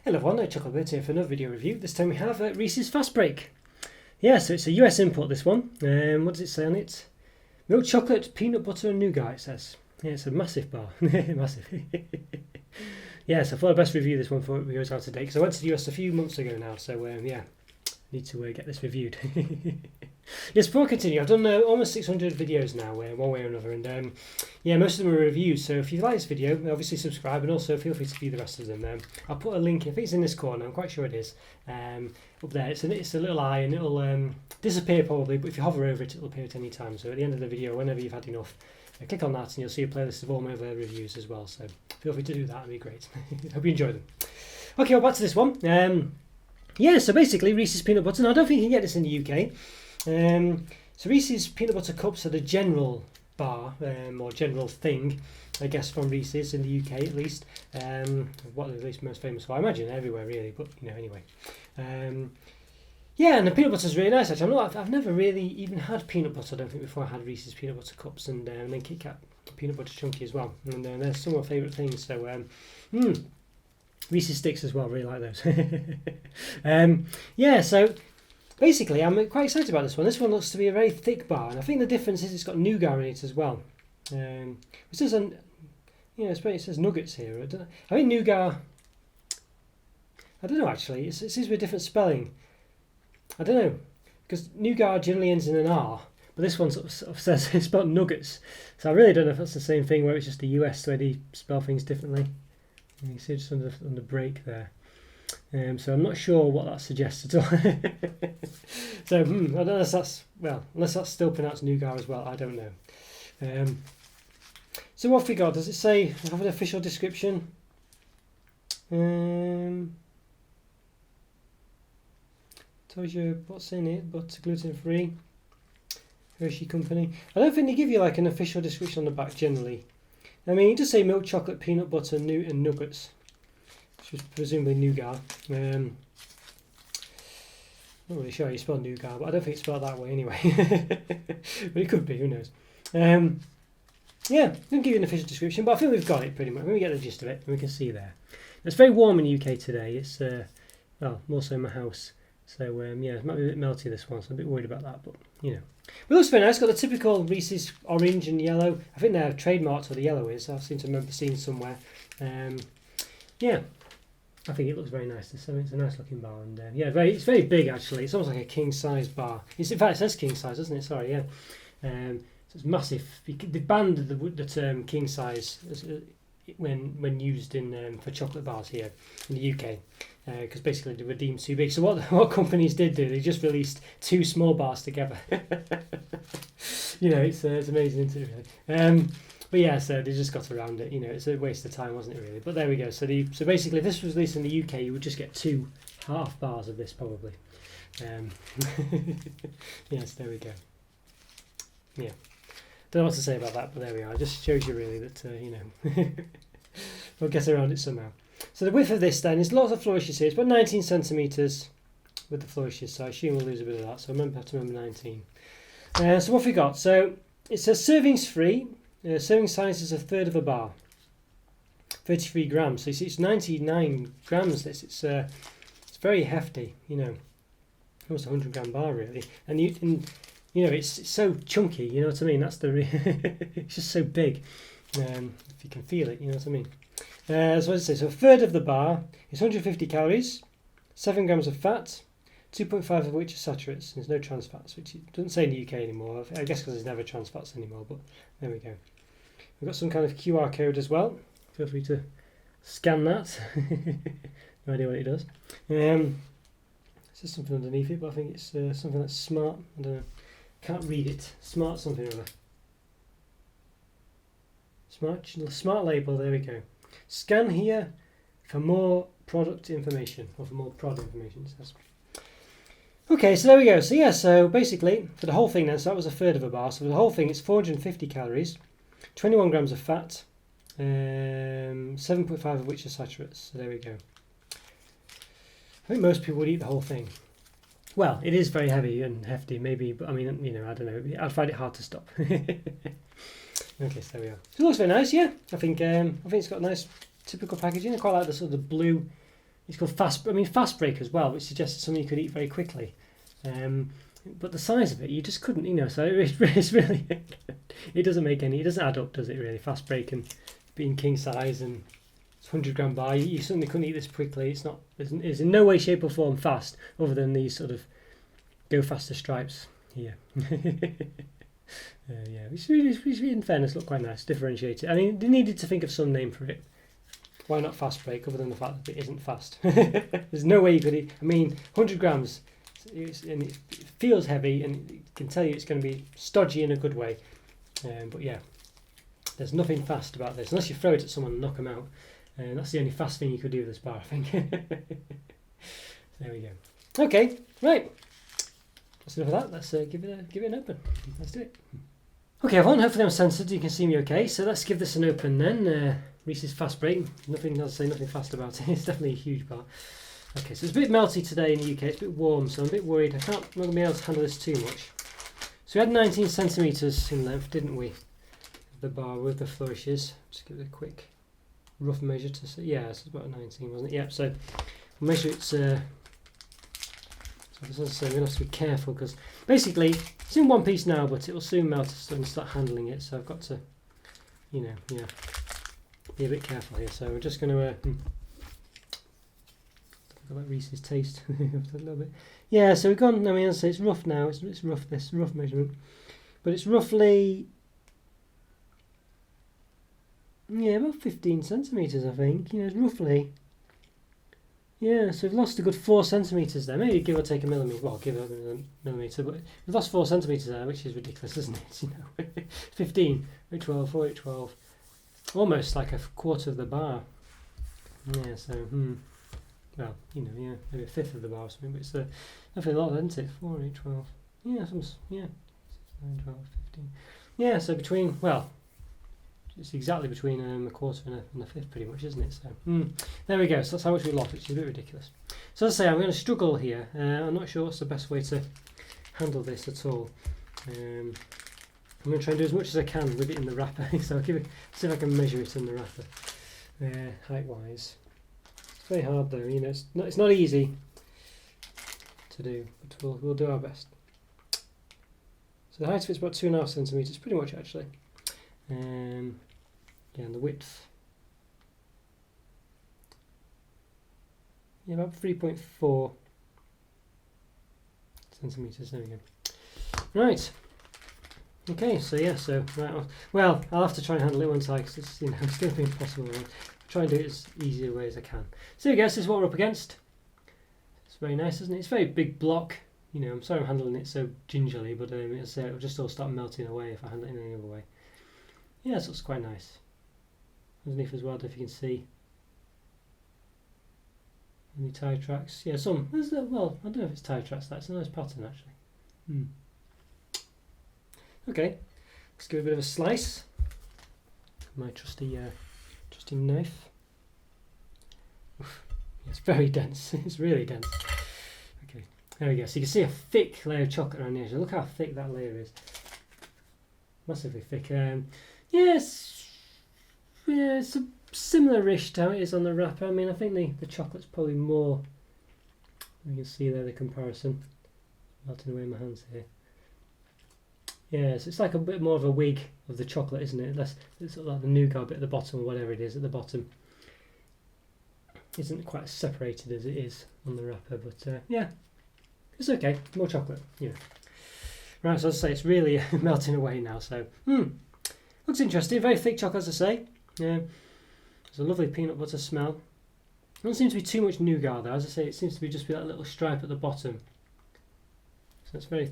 Hello everyone, Chocolo here for another video review. This time we have Reese's Fast Break. Yeah, so it's a US import, this one. What does it say on it? Milk chocolate, peanut butter and nougat, it says. Yeah, it's a massive bar. Massive. Yeah, so I thought I'd best review this one before it goes out today, because I went to the US a few months ago now, so yeah, need to get this reviewed. Yes, before I continue, I've done almost 600 videos now, one way or another, and yeah, most of them are reviews. So if you like this video, obviously subscribe, and also feel free to view the rest of them. I'll put a link, I think it's in this corner, I'm quite sure it is, up there. It's a little eye, and it'll disappear probably, but if you hover over it, it'll appear at any time. So at the end of the video, whenever you've had enough, click on that, and you'll see a playlist of all my other reviews as well. So feel free to do that, it'd be great. Hope you enjoy them. Okay, well, back to this one. Yeah, so basically Reese's peanut butter. Now, I don't think you can get this in the UK. So Reese's peanut butter cups are the general bar, or general thing, I guess, from Reese's in the UK at least. What they're at least most famous for, I imagine everywhere really, but you know, anyway. Yeah, and the peanut butter is really nice actually. I've never really even had peanut butter, I don't think, before I had Reese's peanut butter cups, and then Kit Kat peanut butter chunky as well. And they're some of my favourite things. So Reese's sticks as well, really like those. Yeah, so basically I'm quite excited about this one. This one looks to be a very thick bar, and I think the difference is it's got nougat in it as well. It says, it says nuggets here. I think nougat, I don't know actually, it seems to be a different spelling. I don't know, because nougat generally ends in an R, but this one sort of says it's spelled nuggets. So I really don't know if that's the same thing where it's just the US where they spell things differently. You can see just on the break there. So I'm not sure what that suggests at all. So I don't know if that's, well, unless that's still pronounced nougat as well, I don't know. So what have we got? Does it say, have an official description? Tells you what's in it, but gluten free. Hershey Company. I don't think they give you like an official description on the back generally. I mean, it does say milk chocolate, peanut butter, and nuggets, which is presumably nougat. Not really sure how you spell nougat, but I don't think it's spelled that way anyway. But it could be, who knows. Yeah, I didn't give you an official description, but I think we've got it pretty much. When we get the gist of it, and we can see there. It's very warm in the UK today. It's well, more so in my house. So yeah, it might be a bit melty this one, so I'm a bit worried about that, but you know. But it looks very nice. It's got the typical Reese's orange and yellow. I think they're trademarked, or the yellow is. I seem to remember seeing somewhere. Yeah, I think it looks very nice. So it's a nice looking bar, and yeah, it's very big actually. It's almost like a king size bar. In fact, it says king size, doesn't it? Sorry, yeah. So it's massive. They banned the term king size when used in for chocolate bars here in the UK. Because basically they were deemed too big. So what companies did do, they just released two small bars together. You know, it's amazing, isn't it, really? But yeah, so they just got around it. You know, it's a waste of time, wasn't it, really? But there we go. So basically, if this was released in the UK, you would just get 2 half bars of this probably. Yes, there we go. Yeah, don't know what to say about that, but there we are. It just shows you really that you know, we'll get around it somehow. So the width of this then is lots of flourishes here. It's about 19 centimetres with the flourishes, so I assume we'll lose a bit of that. So I have to remember 19. So what have we got? So it says servings free. Serving size is a third of a bar. 33 grams. So you see it's 99 grams. It's very hefty. You know, almost a 100 gram bar really. And you know it's so chunky. You know what I mean? That's the it's just so big. If you can feel it, you know what I mean. So what does it say? So a third of the bar is 150 calories, 7 grams of fat, 2.5 of which are saturates. There's no trans fats, which it doesn't say in the UK anymore. I guess because there's never trans fats anymore, but there we go. We've got some kind of QR code as well. Feel free to scan that. No idea what it does. There's just something underneath it, but I think it's something that's smart. I don't know. Can't read it. Smart something or other. Smart label, there we go. Scan here for more product information, or for more product information. Okay, so there we go. So yeah, so basically for the whole thing then, so that was a third of a bar. So for the whole thing, it's 450 calories, 21 grams of fat, 7.5 of which are saturates. So there we go. I think most people would eat the whole thing. Well, it is very heavy and hefty, maybe, but I mean, you know, I don't know. I'd find it hard to stop. Okay, so there we are. So it looks very nice, yeah. I think it's got a nice typical packaging. I quite like the sort of blue it's called fast break as well, which suggests it's something you could eat very quickly. But the size of it, you just couldn't, so it's really, it doesn't add up, does it really? Fast break and being king size and it's 100-gram bar, you certainly couldn't eat this quickly. It's in no way, shape or form fast, other than these sort of go faster stripes here. Which in fairness look quite nice, differentiated. I mean, they needed to think of some name for it. Why not fast break, other than the fact that it isn't fast? There's no way you could eat. I mean, 100 grams, and it feels heavy, and it can tell you it's going to be stodgy in a good way. But yeah, there's nothing fast about this, unless you throw it at someone and knock them out. That's the only fast thing you could do with this bar, I think. There we go. Okay, right. That's enough of that. Let's give it an open. Let's do it. Okay, everyone. Hopefully I'm censored. You can see me okay. So let's give this an open then. Reese's fast break. Nothing fast about it. It's definitely a huge bar. Okay, so it's a bit melty today in the UK. It's a bit warm, so I'm a bit worried. I'm not going to be able to handle this too much. So we had 19 centimetres in length, didn't we? The bar with the flourishes. Just give it a quick rough measure to see. Yeah, it's about 19, wasn't it? Yep. So we'll measure it. So as I say, we're going to have to be careful because basically it's in one piece now, but it will soon melt and start handling it. So I've got to, be a bit careful here. So we're just going to look at Reese's taste a little bit. Yeah, so we've gone. I mean, as I say, it's rough now. It's rough. This rough measurement, but it's roughly about 15 centimeters, I think. It's roughly. Yeah, so we've lost a good 4 centimetres there, maybe give or take a millimetre, but we've lost 4 centimetres there, which is ridiculous, isn't it? 15, 12, 4, 12, almost like a quarter of the bar. Yeah, so, well, maybe a fifth of the bar or something, but it's definitely a lot, isn't it? 4, 8, 12, 9, 12, 15. Yeah, so it's exactly between a quarter and a fifth, pretty much, isn't it? So there we go. So that's how much we lost, which is a bit ridiculous. So as I say, I'm going to struggle here. I'm not sure what's the best way to handle this at all. I'm going to try and do as much as I can with it in the wrapper. So I'll see if I can measure it in the wrapper, height-wise. It's very hard though. It's not easy to do, but we'll do our best. So the height of it's about 2.5 centimetres, pretty much actually. And the width, about 3.4 centimetres. There we go. Right. Okay. So right. Well, I'll have to try and handle it once because it's it's going to be impossible. I'll try and do it as easy a way as I can. So there we go. This is what we're up against. It's very nice, isn't it? It's a very big block. I'm sorry I'm handling it so gingerly, but it'll just all start melting away if I handle it in any other way. Yeah, so it's quite nice. Underneath as well, if you can see. Any tie tracks? Yeah, some. I don't know if it's tie tracks. That's a nice pattern actually. Okay, let's give it a bit of a slice. My trusty knife. Oof. Yeah, it's very dense. It's really dense. Okay, there we go. So you can see a thick layer of chocolate around the edge. Look how thick that layer is. Massively thick. Yes, it's a similar-ish to how it is on the wrapper. I mean, I think the chocolate's probably more. You can see there the comparison. Melting away in my hands here. Yeah, so it's like a bit more of a wig of the chocolate, isn't it? It's sort of like the nougat bit at the bottom, or whatever it is at the bottom. Isn't quite as separated as it is on the wrapper, but yeah, it's okay. More chocolate, Right, so as I say, it's really melting away now. So, looks interesting. Very thick chocolate, as I say. There's a lovely peanut butter smell. There doesn't seem to be too much nougat there. As I say, it seems to be just that little stripe at the bottom. So it's very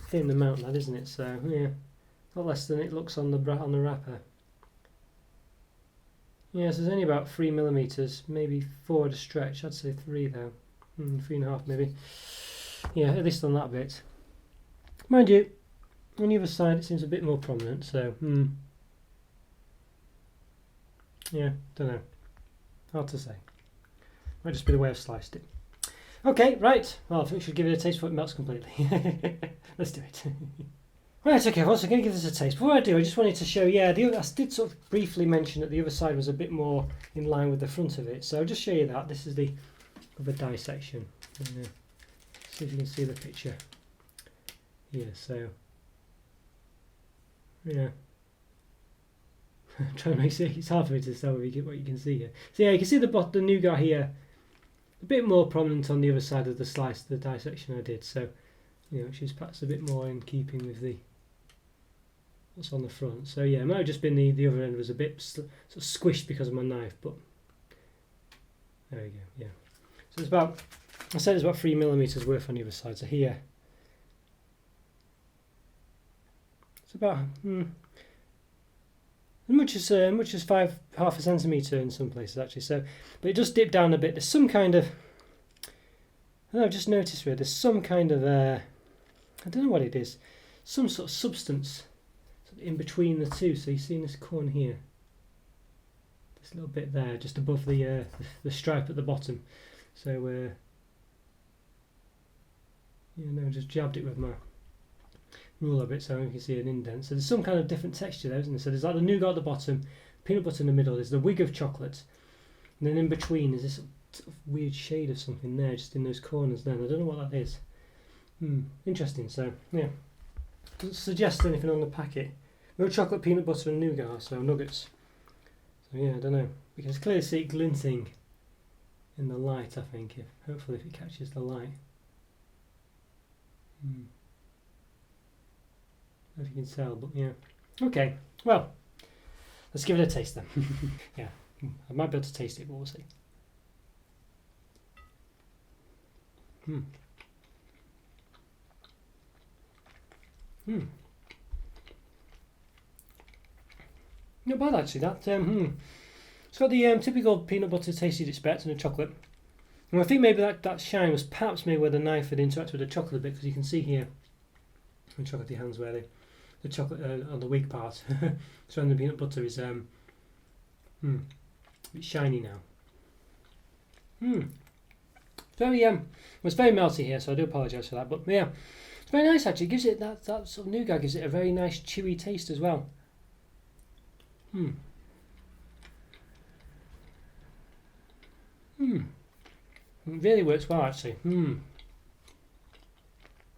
thin amount, that, isn't it? So yeah, a lot less than it looks on the wrapper. Yeah, so there's only about 3 millimeters, maybe 4 at a stretch. I'd say 3 though, 3.5 maybe. Yeah, at least on that bit. Mind you, on the other side it seems a bit more prominent. So yeah, don't know. Hard to say. Might just be the way I've sliced it. Okay, right. Well, I think we should give it a taste before it melts completely. Let's do it. Right, okay, well, so I'm going to give this a taste. Before I do, I just wanted to show, I did sort of briefly mention that the other side was a bit more in line with the front of it. So I'll just show you that. This is the of a dissection. And, see if you can see the picture here. So yeah, trying to make it. It's hard for me to tell what you can see here. So yeah, you can see the nougat here, a bit more prominent on the other side of the slice, the dissection I did. So which is perhaps a bit more in keeping with the what's on the front. So yeah, it might have just been the other end was a bit sort of squished because of my knife, but there we go. Yeah. So it's about, I said it's about 3mm worth on the other side. So here, it's about as much as half a centimetre in some places actually. So, but it does dip down a bit. There's some kind of, I don't know, I've just noticed here. There's some kind of I don't know what it is. Some sort of substance in between the two. So you see in this corner here, this little bit there, just above the stripe at the bottom. So just jabbed it with my ruler a bit so you can see an indent. So there's some kind of different texture there, isn't there? So there's like the nougat at the bottom, peanut butter in the middle, there's the wig of chocolate, and then in between there's this sort of weird shade of something there, just in those corners there. I don't know what that is. Interesting. So yeah, doesn't suggest anything on the packet. No chocolate, peanut butter and nougat, so nuggets. So yeah, I don't know. You can clearly see it glinting in the light, I think, hopefully if it catches the light. I don't know if you can tell, but yeah. Okay, well, let's give it a taste then. Yeah, I might be able to taste it, but we'll see. Not bad actually. That it's got the typical peanut butter taste you'd expect and the chocolate. And I think maybe that shine was perhaps maybe where the knife had interacted with the chocolate a bit, because you can see here in chocolatey hands where the chocolate on the wig part surrounding the peanut butter is a bit shiny now. Very it's very melty here, so I do apologise for that. But yeah, it's very nice actually. It gives it that sort of nougat gives it a very nice chewy taste as well. It really works well actually.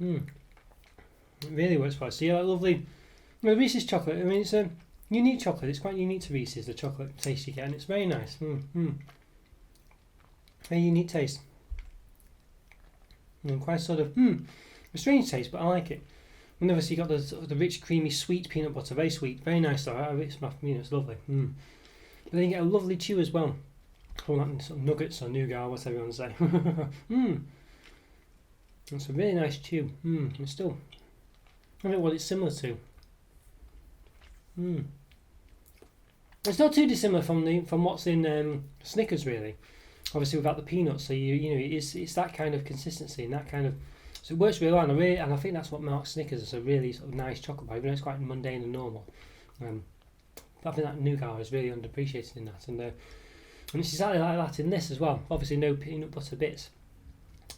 It really works well. So yeah, that lovely Reese's chocolate. I mean, it's a unique chocolate. It's quite unique to Reese's, the chocolate taste you get, and it's very nice. Very unique taste. And quite sort of a strange taste, but I like it. And obviously you got the sort of the rich, creamy, sweet peanut butter. Very sweet, very nice though. It's lovely. But then you get a lovely chew as well. All that sort of nuggets or nougat, whatever you want to say. It's a really nice chew. It's still, I don't know what it's similar to. It's not too dissimilar from what's in Snickers really. Obviously without the peanuts, so it's that kind of consistency and that kind of, so it works really well. And I think that's what marks Snickers as a really sort of nice chocolate bar, even though it's quite mundane and normal. But I think that nougat is really underappreciated in that, and it's exactly like that in this as well. Obviously no peanut butter bits.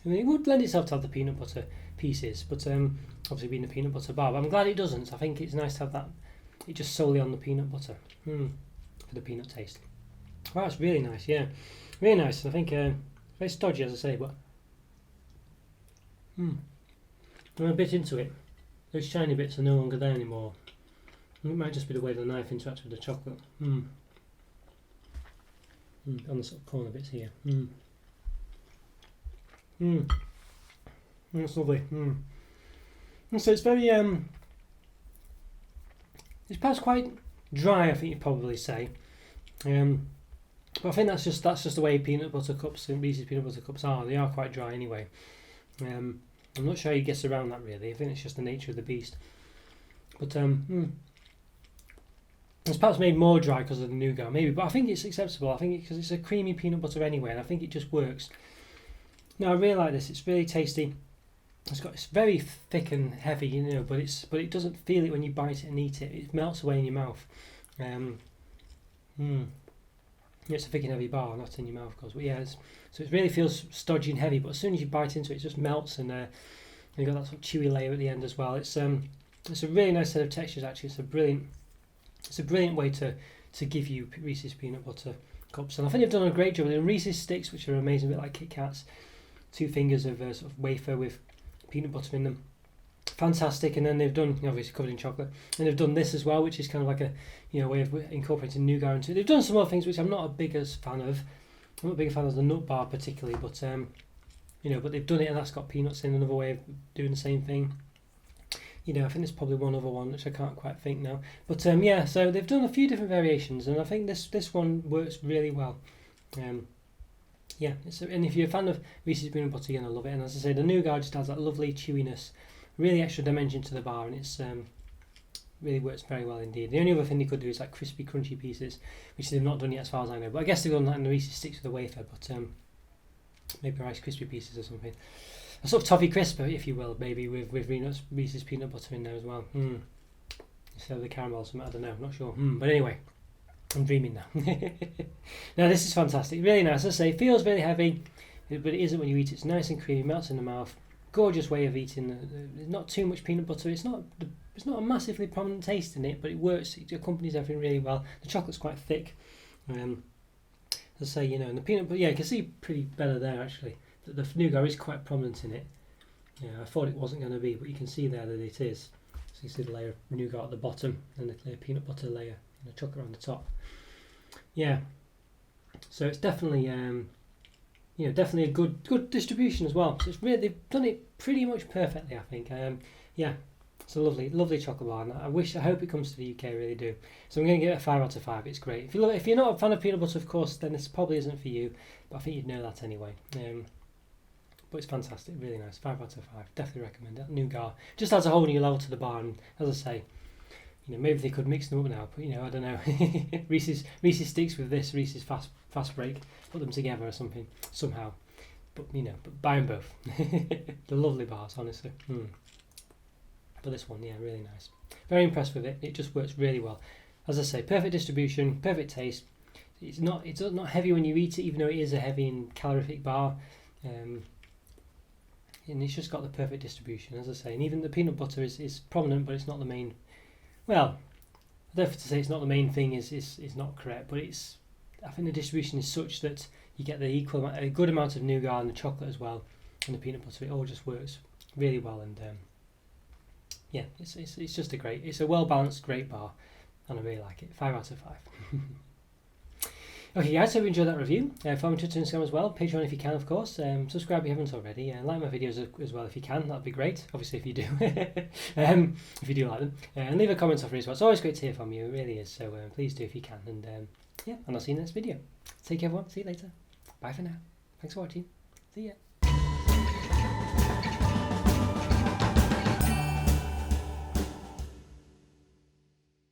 I mean, it would lend itself to have the peanut butter pieces, but obviously being a peanut butter bar. But I'm glad it doesn't. I think it's nice to have that. It's just solely on the peanut butter for the peanut taste. Wow, it's really nice. Yeah, really nice. I think very stodgy, as I say, but I'm a bit into it. Those shiny bits are no longer there anymore. It might just be the way the knife interacts with the chocolate. On the sort of corner bits here. That's lovely. And so it's very it's perhaps quite dry, I think you'd probably say. But I think that's just the way peanut butter cups and Reese's peanut butter cups are. They are quite dry anyway. I'm not sure how you get around that really. I think it's just the nature of the beast. But it's perhaps made more dry because of the nougat, maybe, but I think it's acceptable. I think because it's a creamy peanut butter anyway, and I think it just works. Now I really like this. It's really tasty. It's very thick and heavy, but it doesn't feel it when you bite it and eat it. It melts away in your mouth. It's a thick and heavy bar, not in your mouth, of course. But yeah, so it really feels stodgy and heavy. But as soon as you bite into it, it just melts, and you've got that sort of chewy layer at the end as well. It's a really nice set of textures actually. It's a brilliant way to give you Reese's peanut butter cups. And I think they've done a great job with the Reese's sticks, which are amazing, a bit like Kit Kats. 2 fingers of sort of wafer with peanut butter in them. Fantastic. And then they've done, obviously covered in chocolate, and they've done this as well, which is kind of like a way of incorporating nougat into it. They've done some other things which I'm not a biggest fan of. I'm not a big fan of the nut bar particularly, but but they've done it, and that's got peanuts in. Another way of doing the same thing. I think there's probably one other one which I can't quite think now. But so they've done a few different variations, and I think this one works really well. And if you're a fan of Reese's peanut butter, you're gonna love it. And as I say, the nougat just adds that lovely chewiness, really extra dimension to the bar, and it's really works very well indeed. The only other thing they could do is like crispy, crunchy pieces, which they've not done yet as far as I know. But I guess they've done that in the Reese's sticks with the wafer, but maybe Rice Krispie pieces or something. A sort of toffee crisp, if you will, maybe with Reese's peanut butter in there as well. So the caramel or something, I don't know, I'm not sure. But anyway, I'm dreaming now. Now this is fantastic, really nice. As I say, it feels very heavy, but it isn't when you eat it. It's nice and creamy, melts in the mouth. Gorgeous way of eating. There's not too much peanut butter. It's not a massively prominent taste in it, but it works. It accompanies everything really well. The chocolate's quite thick. As I say, and the peanut butter, you can see pretty better there actually. The nougat is quite prominent in it. I thought it wasn't going to be, but you can see there that it is. So you see the layer of nougat at the bottom and the peanut butter layer and the chocolate on the top. So it's definitely definitely a good distribution as well. So it's really, they've done it pretty much perfectly, I think. It's a lovely chocolate bar, and I hope it comes to the UK. I really do. So I'm going to give it a 5 out of 5. It's great. If you're not a fan of peanut butter, of course, then this probably isn't for you. But I think you'd know that anyway. But it's fantastic, really nice. 5 out of 5. Definitely recommend it. Nougat just adds a whole new level to the bar, and as I say, maybe they could mix them up now. But I don't know. Reese's sticks with this Reese's fast break, put them together or something somehow. But buy them both. They're lovely bars, honestly. But this one, really nice. Very impressed with it. It just works really well. As I say, perfect distribution, perfect taste. It's not heavy when you eat it, even though it is a heavy and calorific bar. And it's just got the perfect distribution, as I say. And even the peanut butter is prominent, but it's not the main. Well, I don't have to say it's not the main thing is not correct, but I think the distribution is such that you get a good amount of nougat and the chocolate as well, and the peanut butter. It all just works really well, and it's just it's a well balanced, great bar, and I really like it. 5 out of 5. Okay guys, hope you enjoyed that review. Follow me on Twitter and Instagram as well, Patreon if you can of course, subscribe if you haven't already, and like my videos as well if you can, that'd be great, obviously if you do, if you do like them, and leave a comment off me as well. It's always great to hear from you, it really is, so please do if you can, and and I'll see you in the next video. Take care everyone, see you later, bye for now, thanks for watching, see ya.